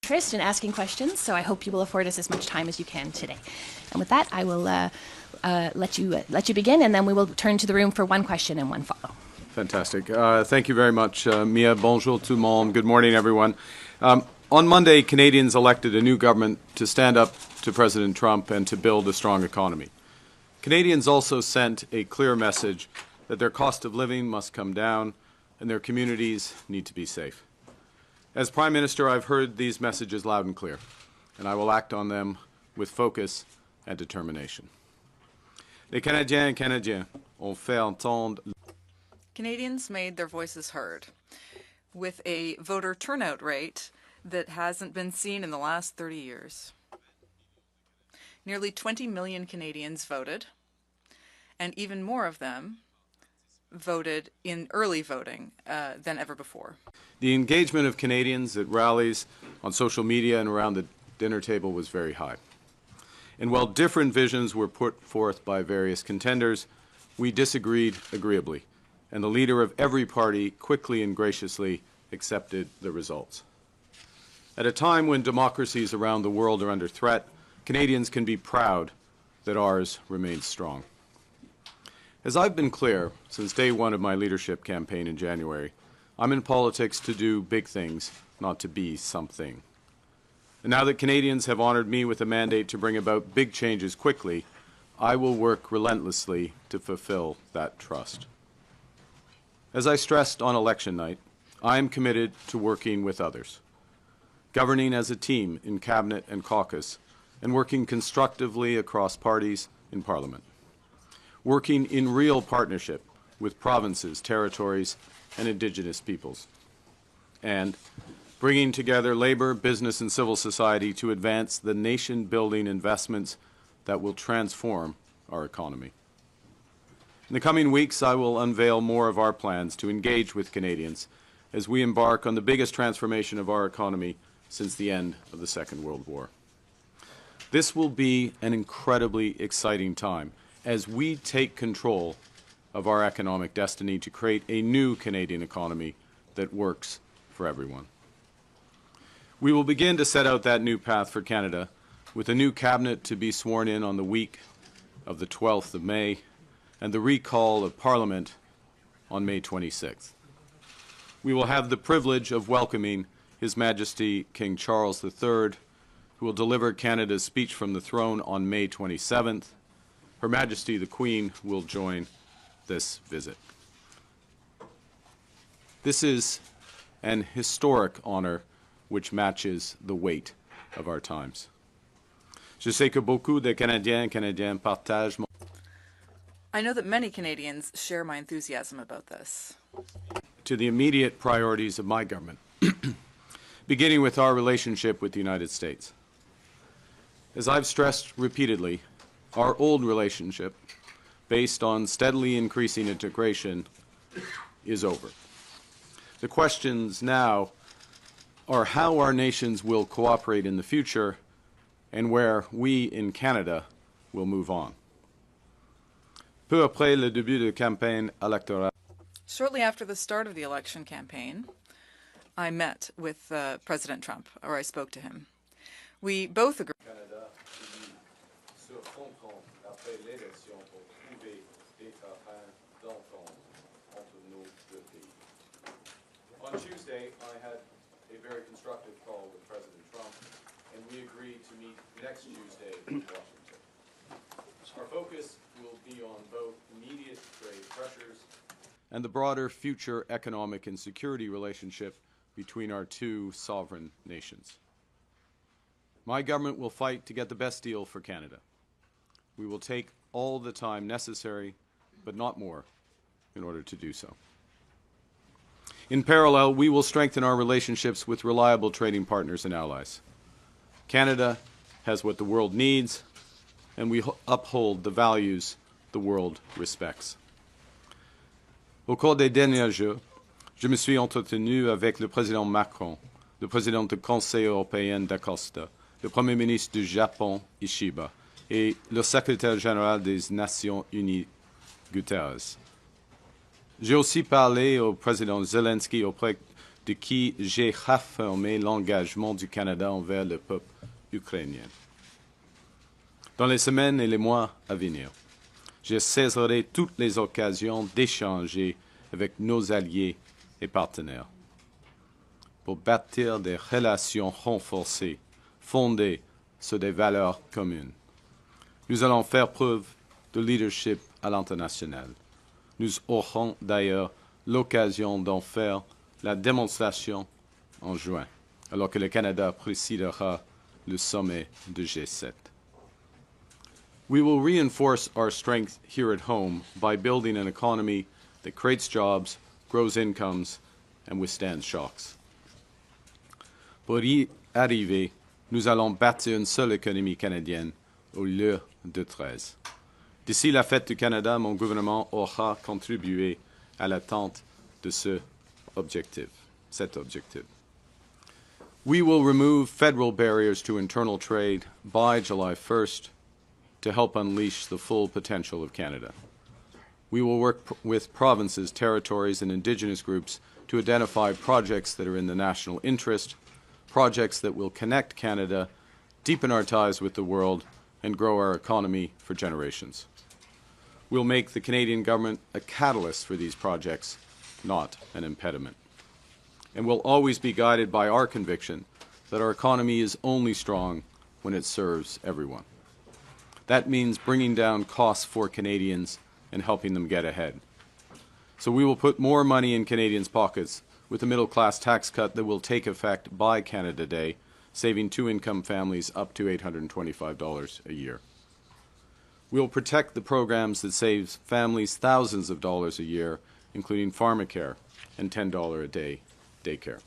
interest in asking questions, so I hope you will afford us as much time as you can today. And with that, I will let you begin, and then we will turn to the room for one question and one follow. Fantastic. Thank you very much, Mia. Bonjour tout le monde. Good morning, everyone. On Monday, Canadians elected a new government to stand up to President Trump and to build a strong economy. Canadians also sent a clear message that their cost of living must come down and their communities need to be safe. As Prime Minister, I've heard these messages loud and clear, and I will act on them with focus and determination. Les Canadiens et Canadiennes ont fait entendre. Canadians made their voices heard with a voter turnout rate that hasn't been seen in the last 30 years. Nearly 20 million Canadians voted, and even more of them voted in early voting than ever before. The engagement of Canadians at rallies, on social media, and around the dinner table was very high. And while different visions were put forth by various contenders, we disagreed agreeably, and the leader of every party quickly and graciously accepted the results. At a time when democracies around the world are under threat, Canadians can be proud that ours remains strong. As I've been clear since day one of my leadership campaign in January, I'm in politics to do big things, not to be something. And now that Canadians have honored me with a mandate to bring about big changes quickly, I will work relentlessly to fulfill that trust. As I stressed on election night, I am committed to working with others, governing as a team in Cabinet and caucus, and working constructively across parties in Parliament, working in real partnership with provinces, territories, and Indigenous peoples, and bringing together labor, business, and civil society to advance the nation-building investments that will transform our economy. In the coming weeks, I will unveil more of our plans to engage with Canadians as we embark on the biggest transformation of our economy since the end of the Second World War. This will be an incredibly exciting time as we take control of our economic destiny to create a new Canadian economy that works for everyone. We will begin to set out that new path for Canada with a new cabinet to be sworn in on the week of the 12th of May and the recall of Parliament on May 26th. We will have the privilege of welcoming His Majesty King Charles III, who will deliver Canada's speech from the throne on May 27th. Her Majesty the Queen will join this visit. This is an historic honor which matches the weight of our times. Je sais que beaucoup de Canadiens et Canadiennes partagent mon... I know that many Canadians share my enthusiasm about this. To the immediate priorities of my government, beginning with our relationship with the United States. As I've stressed repeatedly, our old relationship, based on steadily increasing integration, is over. The questions now are how our nations will cooperate in the future and where we in Canada will move on. Peu après le début de campagne électorale. Shortly after the start of the election campaign, I met with President Trump, or I spoke to him. We both agreed. On Tuesday, I had a very constructive call with President Trump, and we agreed to meet next Tuesday in Washington. Our focus will be on both immediate trade pressures and the broader future economic and security relationship between our two sovereign nations. My government will fight to get the best deal for Canada. We will take all the time necessary, but not more, in order to do so. In parallel, we will strengthen our relationships with reliable trading partners and allies. Canada has what the world needs, and we uphold the values the world respects. Au cours des derniers jours, je me suis entretenu avec le président Macron, le président du Conseil européen d'Acosta, le Premier ministre du Japon, Ishiba, et le secrétaire général des Nations Unies, Guterres. J'ai aussi parlé au président Zelensky auprès de qui j'ai réaffirmé l'engagement du Canada envers le peuple ukrainien. Dans les semaines et les mois à venir, je saisirai toutes les occasions d'échanger avec nos alliés et partenaires pour bâtir des relations renforcées, fondées sur des valeurs communes. Nous allons faire preuve de leadership à l'international. Nous aurons d'ailleurs l'occasion d'en faire la démonstration en juin, alors que le Canada présidera le sommet de G7. We will reinforce our strength here at home by building an economy that creates jobs, grows incomes, and withstands shocks. Pour y arriver, nous allons bâtir une seule économie canadienne au lieu de 13. D'ici la fête du Canada, mon gouvernement aura contribué à l'atteinte de cet objectif. We will remove federal barriers to internal trade by July 1st to help unleash the full potential of Canada. We will work with provinces, territories, and Indigenous groups to identify projects that are in the national interest, projects that will connect Canada, deepen our ties with the world, and grow our economy for generations. We'll make the Canadian government a catalyst for these projects, not an impediment. And we'll always be guided by our conviction that our economy is only strong when it serves everyone. That means bringing down costs for Canadians and helping them get ahead. So we will put more money in Canadians' pockets with a middle-class tax cut that will take effect by Canada Day, saving two-income families up to $825 a year. We'll protect the programs that save families thousands of dollars a year, including pharmacare and $10 a day daycare.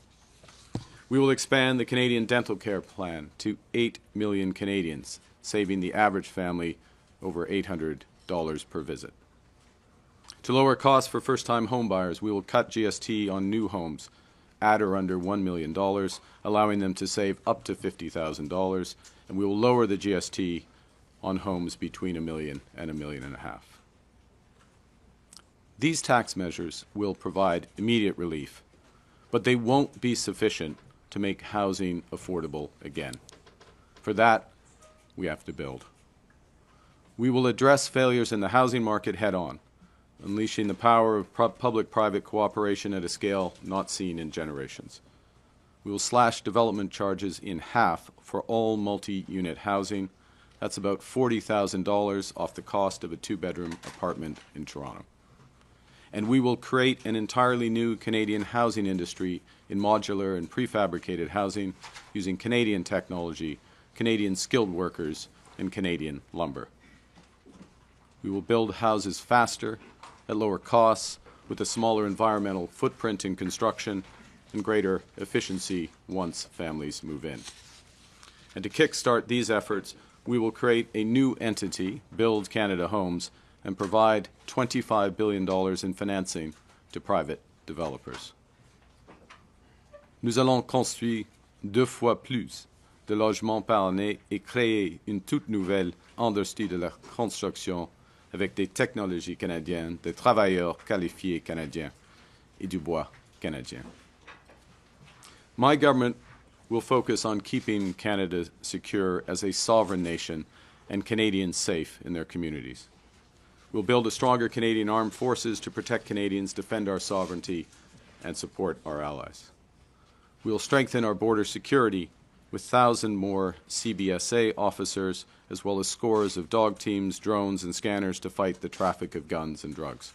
We will expand the Canadian Dental Care Plan to 8 million Canadians, saving the average family over $800 per visit. To lower costs for first-time homebuyers, we will cut GST on new homes at or under $1 million, allowing them to save up to $50,000, and we will lower the GST on homes between $1 million and $1.5 million. These tax measures will provide immediate relief, but they won't be sufficient to make housing affordable again. For that, we have to build. We will address failures in the housing market head-on, unleashing the power of public-private cooperation at a scale not seen in generations. We will slash development charges in half for all multi-unit housing. That's about $40,000 off the cost of a two-bedroom apartment in Toronto. And we will create an entirely new Canadian housing industry in modular and prefabricated housing using Canadian technology, Canadian skilled workers, and Canadian lumber. We will build houses faster, at lower costs, with a smaller environmental footprint in construction and greater efficiency once families move in. And to kickstart these efforts, we will create a new entity, Build Canada Homes, and provide $25 billion in financing to private developers. Nous allons construire 2 fois plus de logements par année et créer une toute nouvelle industrie de la construction avec des technologies canadiennes, des travailleurs qualifiés canadiens et du bois canadien. My government will focus on keeping Canada secure as a sovereign nation and Canadians safe in their communities. We'll build a stronger Canadian armed forces to protect Canadians, defend our sovereignty, and support our allies. We'll strengthen our border security with 1,000 more CBSA officers, as well as scores of dog teams, drones, and scanners to fight the traffic of guns and drugs.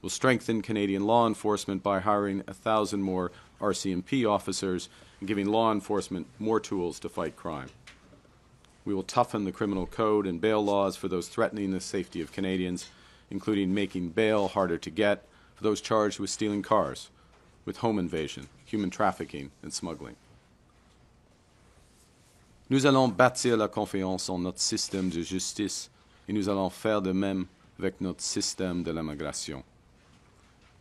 We'll strengthen Canadian law enforcement by hiring 1,000 more RCMP officers and giving law enforcement more tools to fight crime. We will toughen the criminal code and bail laws for those threatening the safety of Canadians, including making bail harder to get for those charged with stealing cars, with home invasion, human trafficking, and smuggling. Nous allons bâtir la confiance en notre système de justice et nous allons faire de même avec notre système de l'immigration.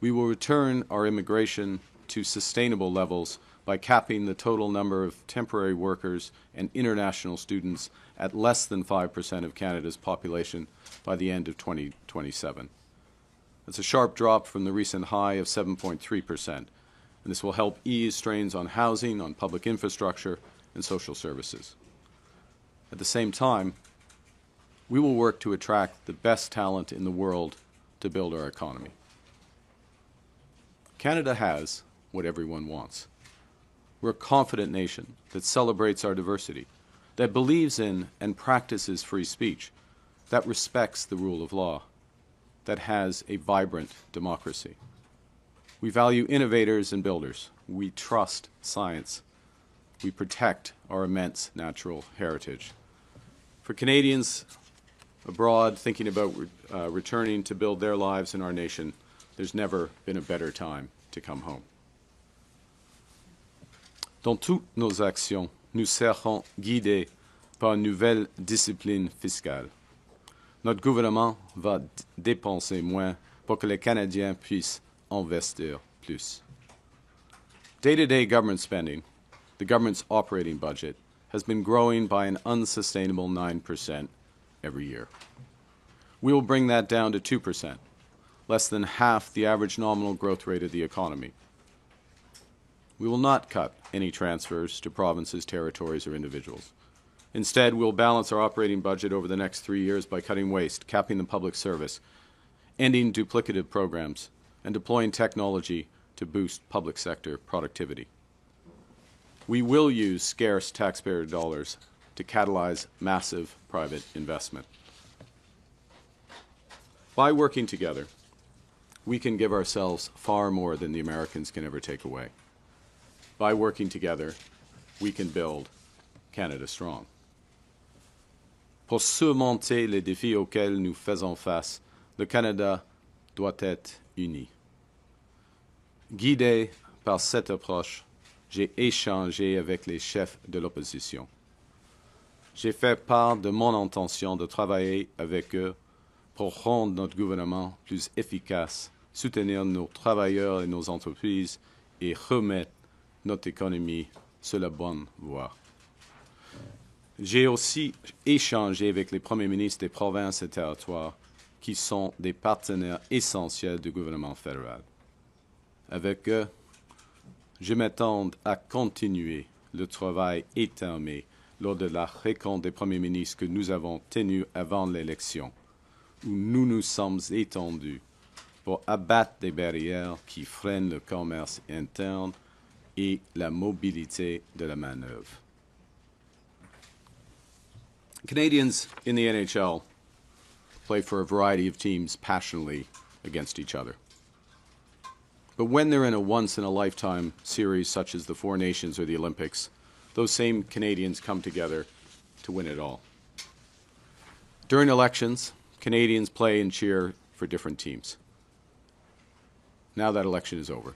We will return our immigration to sustainable levels by capping the total number of temporary workers and international students at less than 5% of Canada's population by the end of 2027. That's a sharp drop from the recent high of 7.3%. And and this will help ease strains on housing, on public infrastructure, and social services. At the same time, we will work to attract the best talent in the world to build our economy. Canada has what everyone wants. We're a confident nation that celebrates our diversity, that believes in and practices free speech, that respects the rule of law, that has a vibrant democracy. We value innovators and builders. We trust science. We protect our immense natural heritage. For Canadians abroad thinking about returning to build their lives in our nation, there's never been a better time to come home. Dans toutes nos actions, nous serons guidés par une nouvelle discipline fiscale. Notre gouvernement va dépenser moins pour que les Canadiens puissent investir plus. Day-to-day government spending, the government's operating budget, has been growing by an unsustainable 9% every year. We will bring that down to 2%, less than half the average nominal growth rate of the economy. We will not cut any transfers to provinces, territories, or individuals. Instead, we'll balance our operating budget over the next 3 years by cutting waste, capping the public service, ending duplicative programs, and deploying technology to boost public sector productivity. We will use scarce taxpayer dollars to catalyze massive private investment. By working together, we can give ourselves far more than the Americans can ever take away. By working together, we can build Canada strong. Pour surmonter les défis auxquels nous faisons face, le Canada doit être uni. Guidé par cette approche, j'ai échangé avec les chefs de l'opposition. J'ai fait part de mon intention de travailler avec eux pour rendre notre gouvernement plus efficace, soutenir nos travailleurs et nos entreprises et remettre notre économie sur la bonne voie. J'ai aussi échangé avec les premiers ministres des provinces et territoires qui sont des partenaires essentiels du gouvernement fédéral. Avec eux, je m'attends à continuer le travail étamé lors de la rencontre des premiers ministres que nous avons tenue avant l'élection, où nous nous sommes étendus pour abattre des barrières qui freinent le commerce interne et la mobilité de la main-d'œuvre. Canadians in the NHL play for a variety of teams passionately against each other. But when they're in a once-in-a-lifetime series such as the Four Nations or the Olympics, those same Canadians come together to win it all. During elections, Canadians play and cheer for different teams. Now that election is over,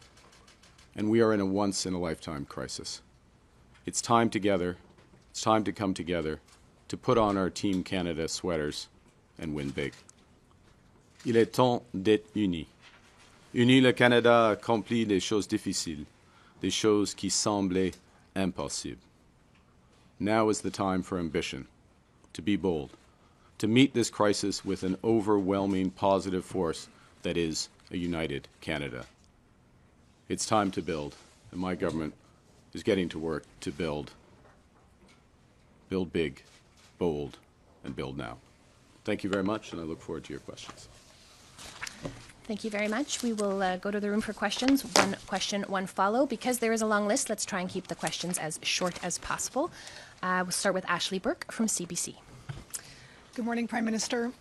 and we are in a once-in-a-lifetime crisis. It's time together, it's time to come together, to put on our Team Canada sweaters and win big. Il est temps d'être unis. Uni, le Canada a accompli des choses difficiles, des choses qui semblaient impossibles. Now is the time for ambition, to be bold, to meet this crisis with an overwhelming positive force that is a united Canada. It's time to build, and my government is getting to work to build. Build big, bold, and build now. Thank you very much, and I look forward to your questions. Thank you very much. We will go to the room for questions. One question, one follow. Because there is a long list, let's try and keep the questions as short as possible. We'll start with Ashley Burke from CBC. Good morning, Prime Minister.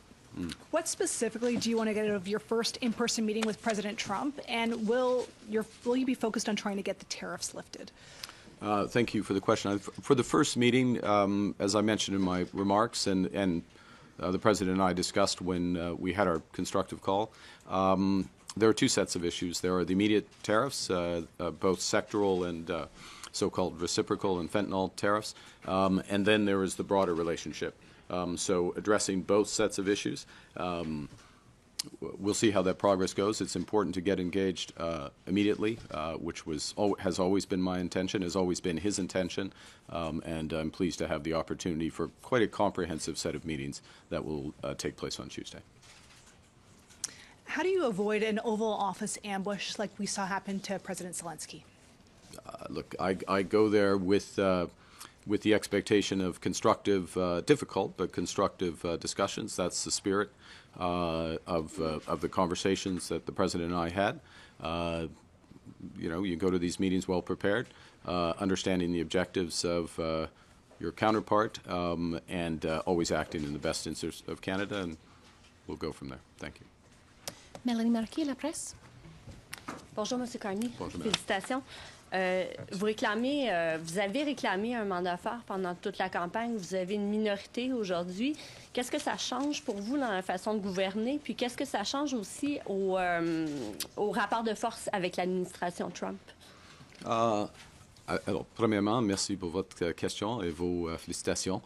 What specifically do you want to get out of your first in-person meeting with President Trump, and will you be focused on trying to get the tariffs lifted? Thank you for the question. For the first meeting, as I mentioned in my remarks, and the President and I discussed when we had our constructive call, there are two sets of issues. There are the immediate tariffs, both sectoral and so-called reciprocal and fentanyl tariffs, and then there is the broader relationship. So addressing both sets of issues. We'll see how that progress goes. It's important to get engaged immediately, which has always been my intention, has always been his intention, and I'm pleased to have the opportunity for quite a comprehensive set of meetings that will take place on Tuesday. How do you avoid an Oval Office ambush like we saw happen to President Zelensky? Look, I go there with the expectation of constructive, difficult but constructive discussions. That's the spirit of the conversations that the President and I had. You go to these meetings well prepared, understanding the objectives of your counterpart, and always acting in the best interest of Canada, and we'll go from there. Thank you. Mélanie Marquis, La Presse. Bonjour, M. Carney. Bonjour, madame. Félicitations. Vous avez réclamé un mandat fort pendant toute la campagne. Vous avez une minorité aujourd'hui. Qu'est-ce que ça change pour vous dans la façon de gouverner? Puis qu'est-ce que ça change aussi au rapport de force avec l'administration Trump? Alors, premièrement, merci pour votre question et vos félicitations.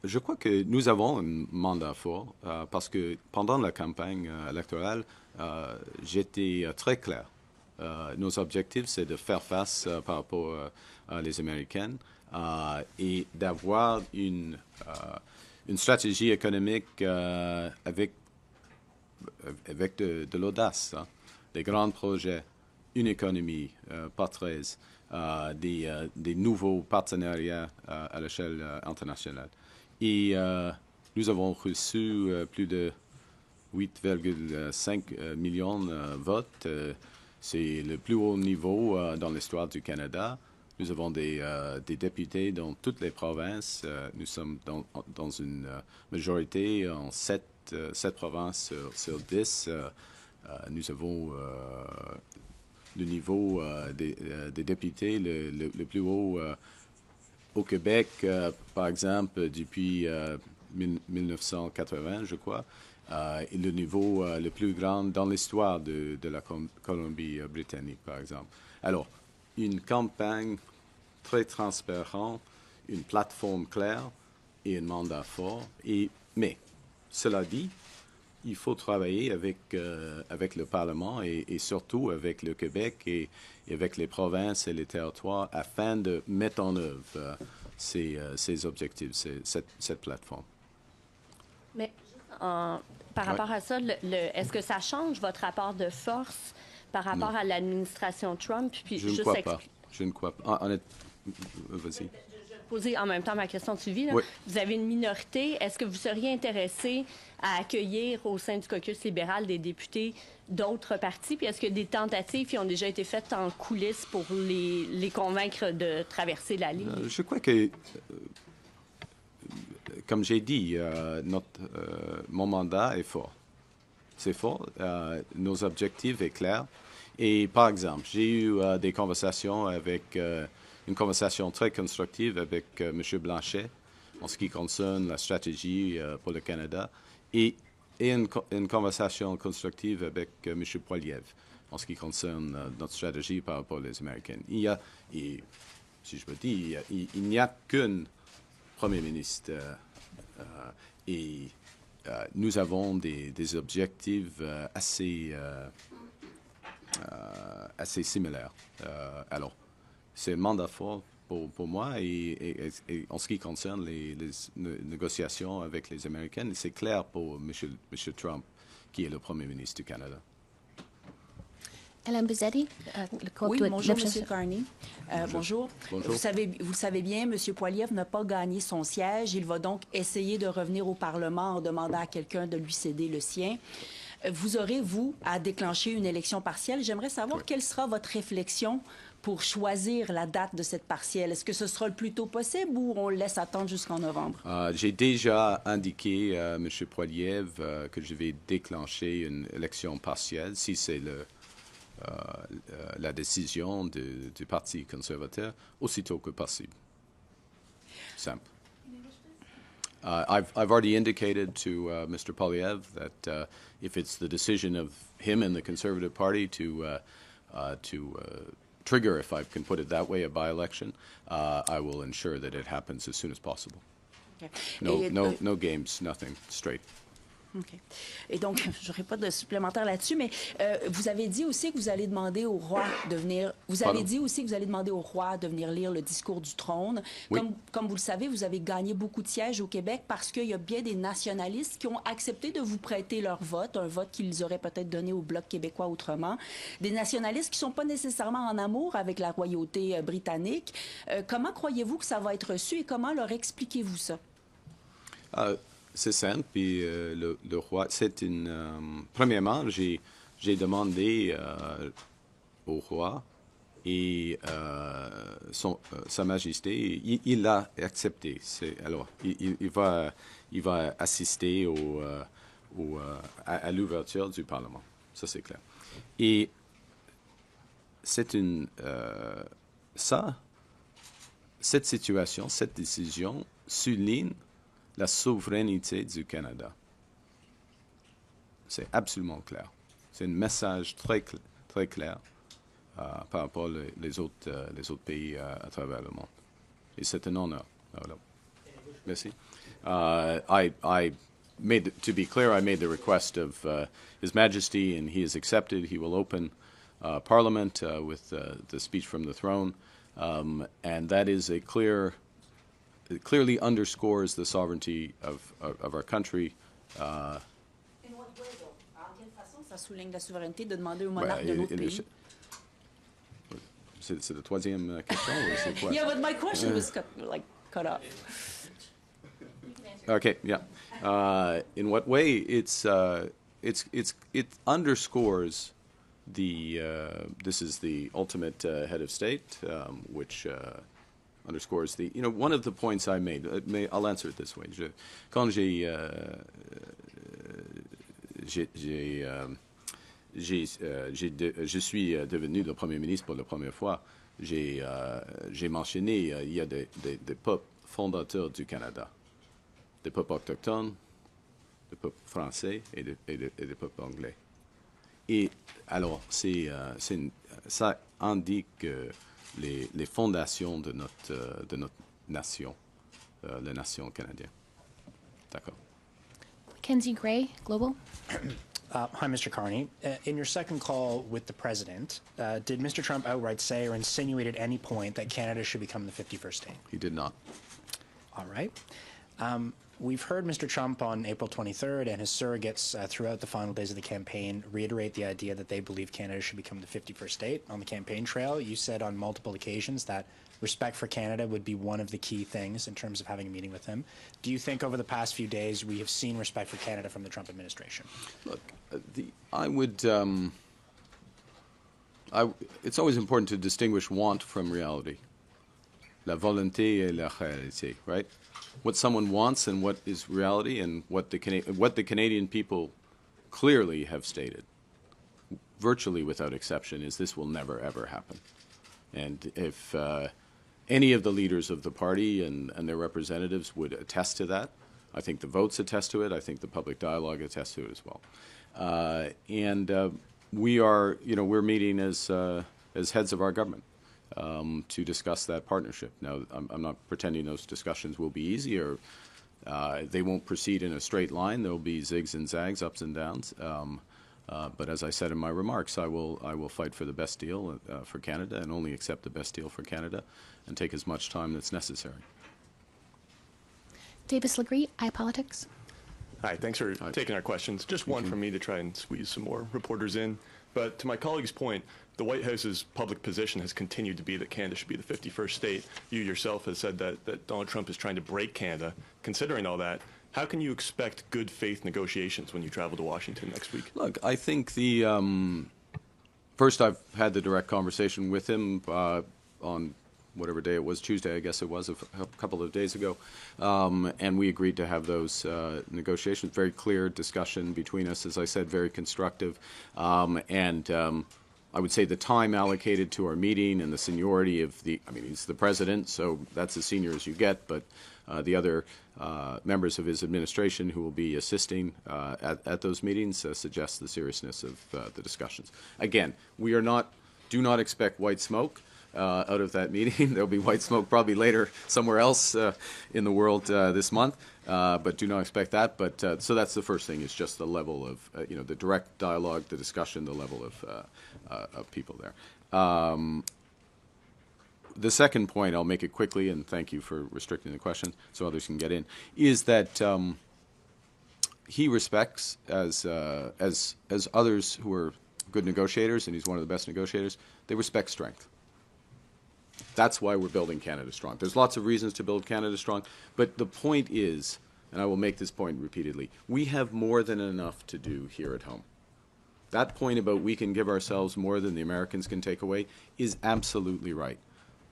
Je crois que nous avons un mandat fort parce que pendant la campagne électorale, j'étais très clair. Nos objectifs, c'est de faire face par rapport à les Américaines et d'avoir une stratégie économique avec de l'audace, hein, des grands projets, une économie, pas 13, des nouveaux partenariats à l'échelle internationale. Et nous avons reçu plus de 8,5 millions de votes. C'est le plus haut niveau dans l'histoire du Canada. Nous avons des députés dans toutes les provinces. Nous sommes dans une majorité en 7 provinces sur 10. Nous avons le niveau des députés le plus haut au Québec, par exemple, depuis 1980, je crois. Et le niveau le plus grand dans l'histoire de la Colombie-Britannique, par exemple. Alors, une campagne très transparente, une plateforme claire et un mandat fort. Mais, cela dit, il faut travailler avec le Parlement et surtout avec le Québec et avec les provinces et les territoires afin de mettre en œuvre ces objectifs, cette plateforme. Mais par rapport à ça, est-ce que ça change votre rapport de force par rapport à l'administration Trump? Puis Je ne crois pas. Je ne crois pas. Vas-y. Poser en même temps ma question de suivi. Là. Oui. Vous avez une minorité. Est-ce que vous seriez intéressé à accueillir au sein du caucus libéral des députés d'autres partis? Puis est-ce que des tentatives qui ont déjà été faites en coulisses pour les convaincre de traverser la ligne? Je crois que, comme j'ai dit, mon mandat est fort. C'est fort. Nos objectifs sont clairs. Et par exemple, j'ai eu des conversations une conversation très constructive avec M. Blanchet en ce qui concerne la stratégie pour le Canada et une conversation constructive avec M. Poilievre en ce qui concerne notre stratégie par rapport aux Américaines. Si je me dis, il n'y a qu'un Premier ministre et nous avons des objectifs assez similaires. Alors, c'est un mandat fort pour moi et en ce qui concerne les négociations avec les Américains, c'est clair pour M. Trump, qui est le Premier ministre du Canada. Hélène Buzzetti, Oui, bonjour, M. Carney. Bonjour. Bonjour. Vous le savez bien, M. Poilievre n'a pas gagné son siège. Il va donc essayer de revenir au Parlement en demandant à quelqu'un de lui céder le sien. Vous aurez, vous, à déclencher une élection partielle. J'aimerais savoir quelle sera votre réflexion pour choisir la date de cette partielle. Est-ce que ce sera le plus tôt possible ou on le laisse attendre jusqu'en novembre? J'ai déjà indiqué à M. Poilievre que je vais déclencher une élection partielle si c'est la décision du Parti conservateur aussitôt que possible. Simple. I've already indicated to Mr. Poilievre that if it's the decision of him and the Conservative Party to trigger, if I can put it that way, a by-election, I will ensure that it happens as soon as possible. Okay. No games, nothing, straight. OK. Et donc, je n'aurai pas de supplémentaire là-dessus, mais vous avez dit aussi que vous allez demander au roi de venir. Vous avez dit aussi que vous allez demander au roi de venir lire le discours du trône. Oui. Comme vous le savez, vous avez gagné beaucoup de sièges au Québec parce qu'il y a bien des nationalistes qui ont accepté de vous prêter leur vote, un vote qu'ils auraient peut-être donné au Bloc québécois autrement. Des nationalistes qui ne sont pas nécessairement en amour avec la royauté britannique. Comment croyez-vous que ça va être reçu et comment leur expliquez-vous ça? C'est simple, puis le roi, c'est une... premièrement, j'ai demandé au roi et Sa Majesté, il l'a accepté. Alors, il va assister à l'ouverture du Parlement. Ça, c'est clair. Et c'est cette situation, cette décision souligne la souveraineté du Canada. C'est absolument clair. C'est un message très clair par rapport aux autres pays à travers le monde. Et c'est un honneur. Voilà. Merci. To be clear, I made the request of His Majesty, and he has accepted. He will open Parliament with the speech from the throne, and that is it clearly underscores the sovereignty of our country. En quelle façon ça souligne la souveraineté de demander au monarque de notre pays? C'est la troisième question ou c'est quoi? Yeah, but my question was cut off. Okay, yeah. In what way? It underscores this is the ultimate head of state, which underscores one of the points I made. I'll answer it this way. Quand je suis devenu le Premier ministre pour la première fois, j'ai mentionné il y a des peuples fondateurs du Canada, des peuples autochtones, des peuples français et des peuples anglais. Et alors, ça indique les fondations de notre nation, la nation canadienne. D'accord. Kenzie Gray, Global. Hi, Mr. Carney. In your second call with the president, did Mr. Trump outright say or insinuate at any point that Canada should become the 51st state? He did not. All right. We've heard Mr. Trump on April 23rd and his surrogates throughout the final days of the campaign reiterate the idea that they believe Canada should become the 51st state. On the campaign trail, you said on multiple occasions that respect for Canada would be one of the key things in terms of having a meeting with him. Do you think over the past few days we have seen respect for Canada from the Trump administration? Look, it's always important to distinguish want from reality. La volonté et la réalité, right? What someone wants and what is reality, and what the Canadian people clearly have stated, virtually without exception, is this will never, ever happen. And if any of the leaders of the party and their representatives would attest to that, I think the votes attest to it. I think the public dialogue attests to it as well. We're meeting as heads of our government to discuss that partnership. Now, I'm not pretending those discussions will be easy or they won't proceed in a straight line. There will be zigs and zags, ups and downs. But as I said in my remarks, I will fight for the best deal for Canada and only accept the best deal for Canada and take as much time that's necessary. Davis Legree, iPolitics. Hi, thanks for taking our questions. Just one from me to try and squeeze some more reporters in. But to my colleague's point, the White House's public position has continued to be that Canada should be the 51st state. You yourself have said that Donald Trump is trying to break Canada. Considering all that, how can you expect good faith negotiations when you travel to Washington next week? Look, I think first I've had the direct conversation with him on whatever day it was, Tuesday, I guess it was, a couple of days ago. And we agreed to have those negotiations. Very clear discussion between us, as I said, very constructive. I would say the time allocated to our meeting and the seniority of he's the president, so that's as senior as you get, but the other members of his administration who will be assisting at those meetings suggests the seriousness of the discussions. Again, do not expect white smoke out of that meeting. There'll be white smoke probably later somewhere else in the world this month. but do not expect that. But so that's the first thing, is just the level of, the direct dialogue, the discussion, the level of people there. The second point, I'll make it quickly, and thank you for restricting the question so others can get in, is that he respects, as others who are good negotiators, and he's one of the best negotiators, they respect strength. That's why we're building Canada strong. There's lots of reasons to build Canada strong, but the point is, and I will make this point repeatedly, we have more than enough to do here at home. That point about we can give ourselves more than the Americans can take away is absolutely right.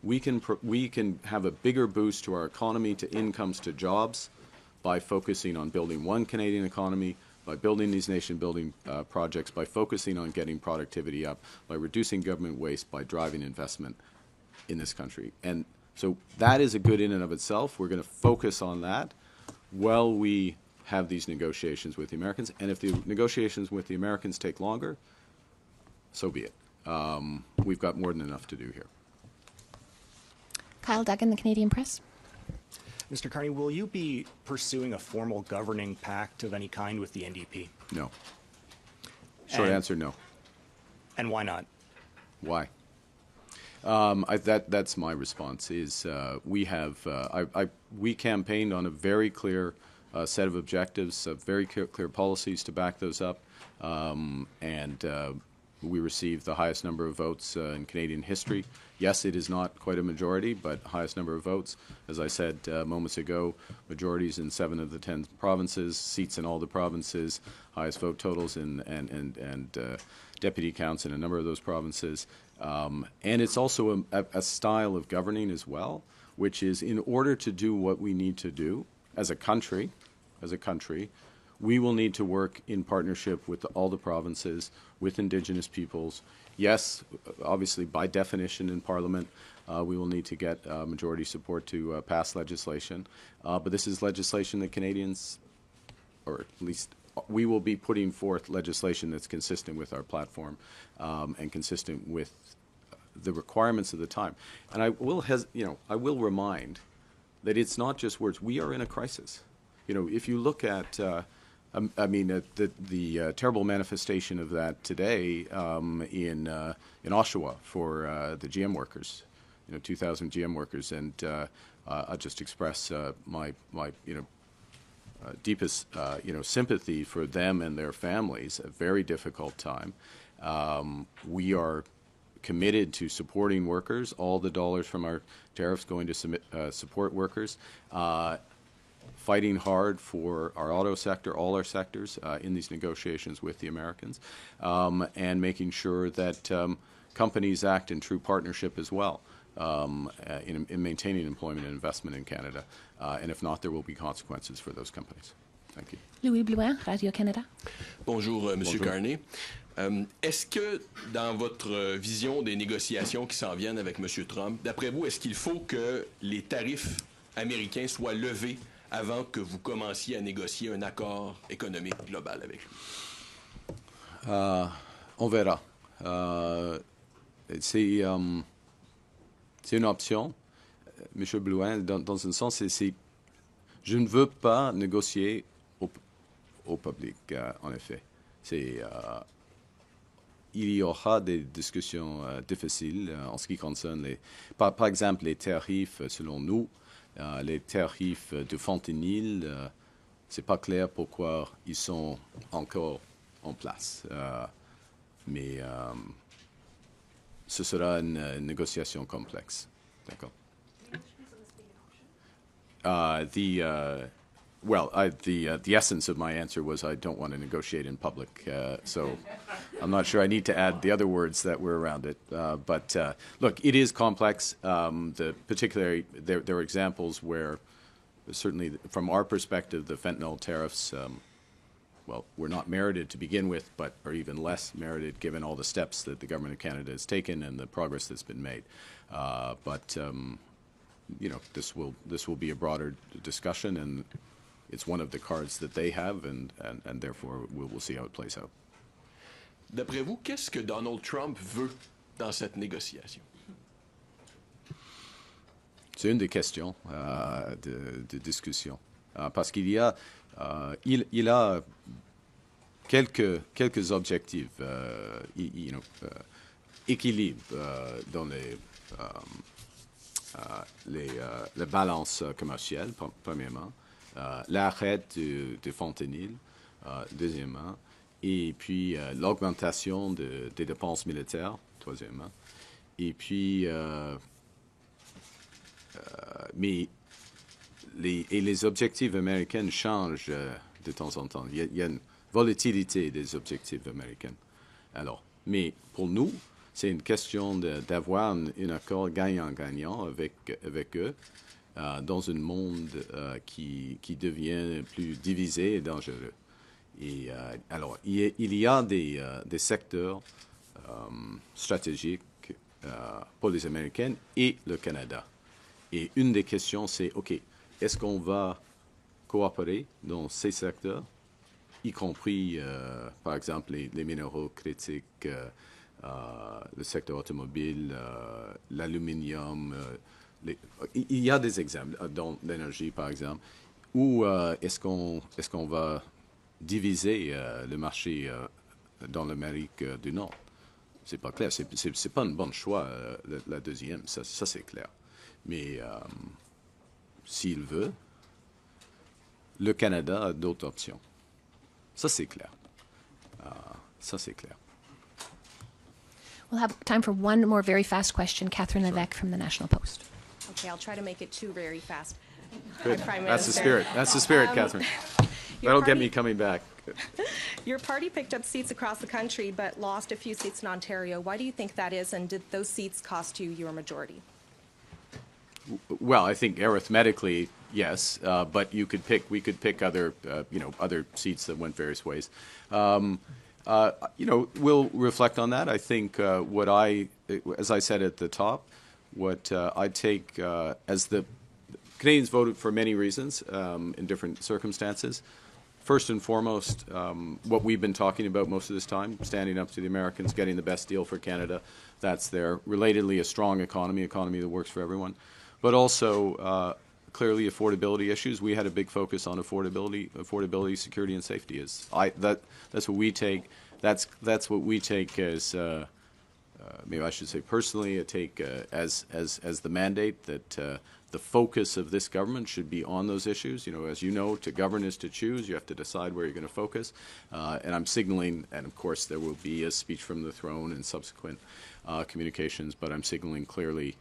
We can have a bigger boost to our economy, to incomes, to jobs, by focusing on building one Canadian economy, by building these nation-building projects, by focusing on getting productivity up, by reducing government waste, by driving investment in this country. And so that is a good in and of itself. We're going to focus on that while we have these negotiations with the Americans. And if the negotiations with the Americans take longer, so be it. We've got more than enough to do here. Kyle Duggan, the Canadian Press. Mr. Carney, will you be pursuing a formal governing pact of any kind with the NDP? No. Short answer, no. And why not? Why? That's my response. Is we campaigned on a very clear set of objectives, very clear policies to back those up, and we received the highest number of votes in Canadian history. Yes, it is not quite a majority, but highest number of votes. As I said moments ago, majorities in 7 of the 10 provinces, seats in all the provinces, highest vote totals and deputy counts in a number of those provinces. And it's also a style of governing as well, which is, in order to do what we need to do as a country, we will need to work in partnership with all the provinces, with Indigenous peoples. Yes, obviously, by definition in Parliament, we will need to get majority support to pass legislation. But this is legislation that Canadians, or at least we will be putting forth legislation that's consistent with our platform and consistent with the requirements of the time. And I will remind that it's not just words. We are in a crisis. If you look at the terrible manifestation of that today in Oshawa for the GM workers, 2,000 GM workers, and I'll just express my deepest sympathy for them and their families. A very difficult time. We are committed to supporting workers. All the dollars from our tariffs going to support workers. Fighting hard for our auto sector, all our sectors, in these negotiations with the Americans, and making sure that companies act in true partnership as well in maintaining employment and investment in Canada. And if not, there will be consequences for those companies. Thank you. Louis Blouin, Radio-Canada. Bonjour, Monsieur Carney. Est-ce que, dans votre vision des négociations qui s'en viennent avec Monsieur Trump, d'après vous, est-ce qu'il faut que les tarifs américains soient levés avant que vous commenciez à négocier un accord économique global avec lui? On verra. C'est une option, M. Blouin, dans un sens, je ne veux pas négocier au public, en effet. Il y aura des discussions difficiles en ce qui concerne, par exemple, les tarifs, selon nous. Les tarifs de fentanyl, c'est pas clair pourquoi ils sont encore en place. Mais ce sera une négociation complexe. D'accord. The essence of my answer was I don't want to negotiate in public, so I'm not sure I need to add the other words that were around it. But look, it is complex. Particularly, there are examples where, certainly from our perspective, the fentanyl tariffs, were not merited to begin with, but are even less merited given all the steps that the government of Canada has taken and the progress that's been made. This will be a broader discussion, and it's one of the cards that they have, and therefore we'll see how it plays out. D'après vous, qu'est-ce que Donald Trump veut dans cette négociation? C'est une des questions de discussion. parce qu'il y a, il a quelques objectifs, équilibre dans la balance commerciale, premièrement, l'arrêt du fentanyl, deuxièmement, et puis l'augmentation des dépenses militaires, troisièmement, et puis mais les objectifs américains changent de temps en temps. Il y a une volatilité des objectifs américains. Alors, mais pour nous, c'est une question d'avoir un accord gagnant-gagnant avec eux dans un monde qui devient plus divisé et dangereux. Et alors, il y a des secteurs stratégiques pour les Américains et le Canada. Et une des questions, c'est, OK, est-ce qu'on va coopérer dans ces secteurs, y compris, par exemple, les minéraux critiques, le secteur automobile, l'aluminium. Il y a des exemples dans l'énergie, par exemple. Ou est-ce qu'on va diviser le marché dans l'Amérique du Nord? C'est pas clair. C'est pas un bon choix, la deuxième. Ça c'est clair. Mais s'il veut, le Canada a d'autres options. Ça, c'est clair. Ça, c'est clair. We'll have time for one more very fast question. Catherine Levesque from the National Post. Okay, I'll try to make it two very fast. Good. Prime That's the Minister. spirit. That's the spirit, Catherine. That'll get me coming back. Your party picked up seats across the country but lost a few seats in Ontario. Why do you think that is, and did those seats cost you your majority? Well, I think arithmetically, yes, but we could pick other seats that went various ways. We'll reflect on that. I think as I said at the top, what I take as the Canadians voted for many reasons in different circumstances. First and foremost, what we've been talking about most of this time, standing up to the Americans, getting the best deal for Canada. That's there. Relatedly, a strong economy that works for everyone. But also, clearly, affordability issues. We had a big focus on affordability, security, and safety. That's what we take. That's what we take as maybe I should say personally. I take as the mandate that the focus of this government should be on those issues. As you know, to govern is to choose. You have to decide where you're going to focus. And I'm signaling, and of course there will be a speech from the throne and subsequent communications. But I'm signaling clearly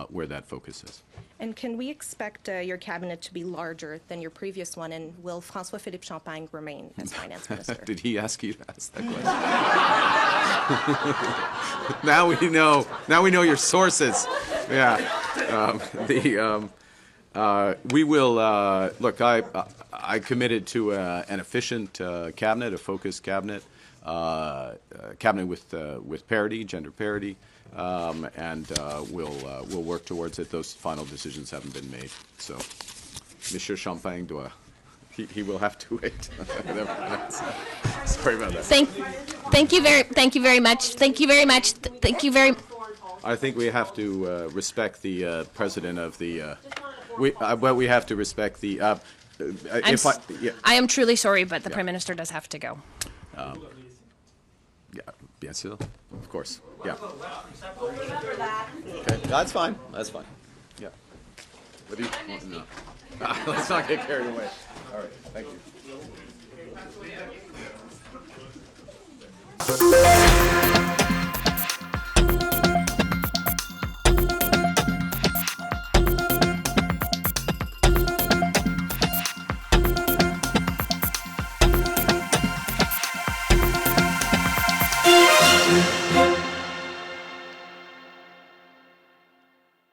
where that focus is. And can we expect your cabinet to be larger than your previous one? And will François-Philippe Champagne remain as finance minister? Did he ask you to ask that question? Now we know your sources. Yeah. We will look. I committed to an efficient cabinet, a focused cabinet, cabinet with parity, gender parity. And we'll work towards it. Those final decisions haven't been made. So, Monsieur Champagne he will have to wait. Sorry about that. Thank you very much. I think we have to respect the president of the. We have to respect the. I am truly sorry, but the Prime Minister does have to go. Yeah, bien sûr, of course. Yeah. Okay, that's fine. Yeah. What do you want? No. Let's not get carried away. All right, thank you.